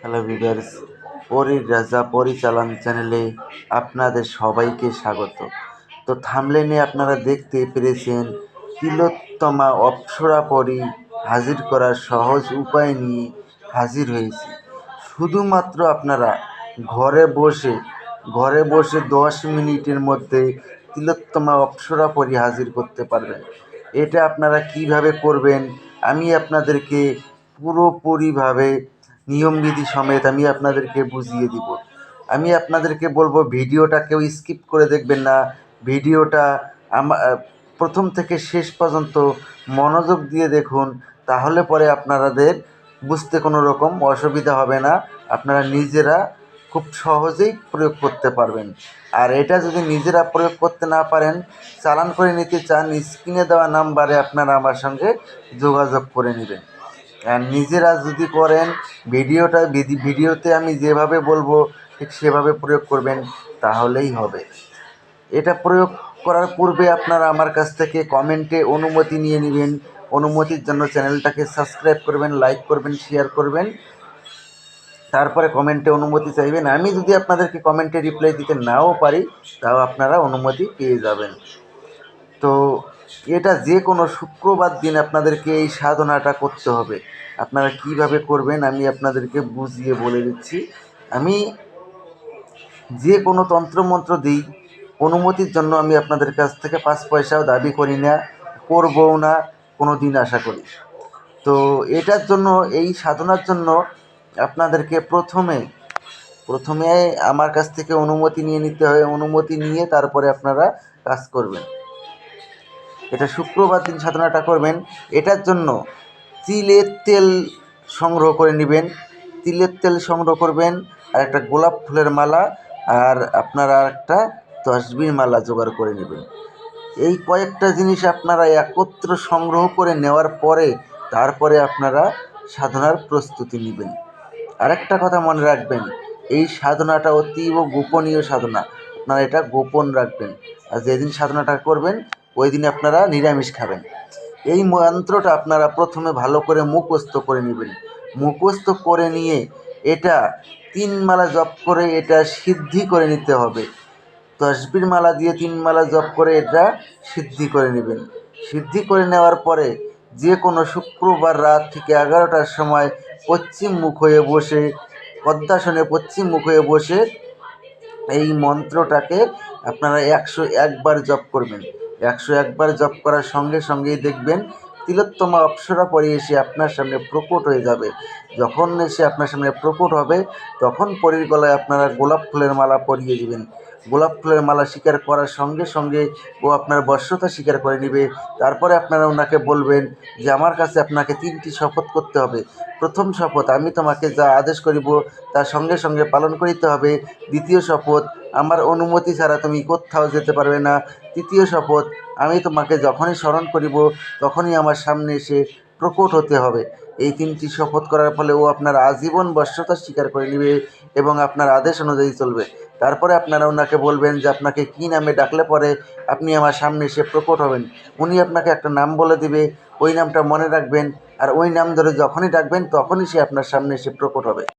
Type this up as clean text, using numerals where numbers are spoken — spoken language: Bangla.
হ্যালো ভিউয়ার্স, পরীর রাজা পরিচালন চ্যানেলে আপনাদের সবাইকে স্বাগত। তো থাম্বনেইলে আপনারা দেখতে পেরেছেন তিলোত্তমা অপ্সরা পরী হাজির করার সহজ উপায় নিয়ে হাজির হয়েছি। শুধুমাত্র আপনারা ঘরে বসে 10 মিনিটের মধ্যে তিলোত্তমা অপ্সরা পরী হাজির করতে পারবেন। এটা আপনারা কিভাবে করবেন আমি আপনাদেরকে পুরোপুরিভাবে নিয়মবিধি সমেত আমি আপনাদেরকে বুঝিয়ে দিব। আমি আপনাদেরকে বলবো ভিডিওটা কেউ স্কিপ করে দেখবেন না। ভিডিওটা প্রথম থেকে শেষ পর্যন্ত মনোযোগ দিয়ে দেখুন, তাহলে পরে আপনাদের বুঝতে কোনো রকম অসুবিধা হবে না। আপনারা নিজেরা খুব সহজেই প্রয়োগ করতে পারবেন। আর এটা যদি নিজেরা প্রয়োগ করতে না পারেন, চালান করে নিতে চান, স্ক্রিনে দেওয়া নাম্বারে আপনারা আমার সঙ্গে যোগাযোগ করে নেবেন। আর নিজেরা যদি করেন ভিডিওতে আমি যেভাবে বলবো ঠিক সেভাবে প্রয়োগ করবেন, তাহলেই হবে। এটা প্রয়োগ করার পূর্বে আপনারা আমার কাছ থেকে কমেন্টে অনুমতি নিয়ে নেবেন। অনুমতির জন্য চ্যানেলটাকে সাবস্ক্রাইব করবেন, লাইক করবেন, শেয়ার করবেন, তারপরে কমেন্টে অনুমতি চাইবেন। আমি যদি আপনাদেরকে কমেন্টে রিপ্লাই দিতে নাও পারি, তাও আপনারা অনুমতি পেয়ে যাবেন। তো এটা যে কোনো শুক্রবার দিন আপনাদেরকে এই সাধনাটা করতে হবে। আপনারা কিভাবে করবেন আমি আপনাদেরকে বুঝিয়ে বলে দিচ্ছি। আমি যে কোনো তন্ত্রমন্ত্র দিই, অনুমতির জন্য আমি আপনাদের কাছ থেকে 5 পয়সাও দাবি করি না, করবও না কোনো দিন, আশা করি। তো এটার জন্য, এই সাধনার জন্য আপনাদেরকে প্রথমে আমার কাছ থেকে অনুমতি নিয়ে নিতে হয়। অনুমতি নিয়ে তারপরে আপনারা কাজ করবেন। এটা শুক্রবার দিন সাধনাটা করবেন। এটার জন্য তিলের তেল সংগ্রহ করে নেবেন, তিলের তেল সংগ্রহ করবেন, আর একটা গোলাপ ফুলের মালা, আর আপনারা একটা তসবির মালা জোগাড় করে নেবেন। এই কয়েকটা জিনিস আপনারা একত্র সংগ্রহ করে নেওয়ার পরে তারপরে আপনারা সাধনার প্রস্তুতি নেবেন। আরেকটা কথা মনে রাখবেন, এই সাধনাটা অতীব গোপনীয় সাধনা। আপনারা এটা গোপন রাখবেন। আর যেদিন সাধনাটা করবেন ওই দিন আপনারা নিরামিষ খাবেন। এই মন্ত্রটা আপনারা প্রথমে ভালো করে মুখস্থ করে নেবেন। মুখস্থ করে নিয়ে এটা 3 মালা জপ করে এটা সিদ্ধি করে নিতে হবে। তসবির মালা দিয়ে 3 মালা জপ করে এটা সিদ্ধি করে নেবেন। সিদ্ধি করে নেওয়ার পরে যে কোনো শুক্রবার রাত ঠিক 11টার সময় পশ্চিম মুখ হয়ে বসে, পদ্মাসনে পশ্চিম মুখ হয়ে বসে এই মন্ত্রটাকে আপনারা 101 বার জপ করবেন। 101 বার জপ করার সঙ্গে সঙ্গেই দেখবেন তিলোত্তমা অপ্সরা পরী এসে আপনার সামনে প্রকট হয়ে যাবে। যখন এসে আপনার সামনে প্রকট হবে, তখন পরীর গলায় আপনারা গোলাপ ফুলের মালা পরিয়ে দেবেন। গোলাপ ফুলের মালা স্বীকার করার সঙ্গে সঙ্গে ও আপনার বশ্যতা স্বীকার করে নেবে। তারপরে আপনারা ওনাকে বলবেন যে আমার কাছে আপনাকে 3টি শপথ করতে হবে। প্রথম শপথ, আমি তোমাকে যা আদেশ করিব তার সঙ্গে সঙ্গে পালন করিতে হবে। দ্বিতীয় শপথ, আমার অনুমতি ছাড়া তুমি কোথাও যেতে পারবে না। তৃতীয় শপথ, আমি তোমাকে যখনই স্মরণ করিব তখনই আমার সামনে এসে প্রকট হতে হবে। এই 3টি শপথ করার ফলে ও আপনার আজীবন বশ্যতা স্বীকার করে নেবে এবং আপনার আদেশ অনুযায়ী চলবে। তারপরে আপনারা ওনাকে বলবেন যে আপনাকে কী নামে ডাকলে পরে আপনি আমার সামনে এসে প্রকট হবেন। উনি আপনাকে একটা নাম বলে দিবে, ওই নামটা মনে রাখবেন, আর ওই নাম ধরে যখনই ডাকবেন তখনই সে আপনার সামনে এসে প্রকট হবে।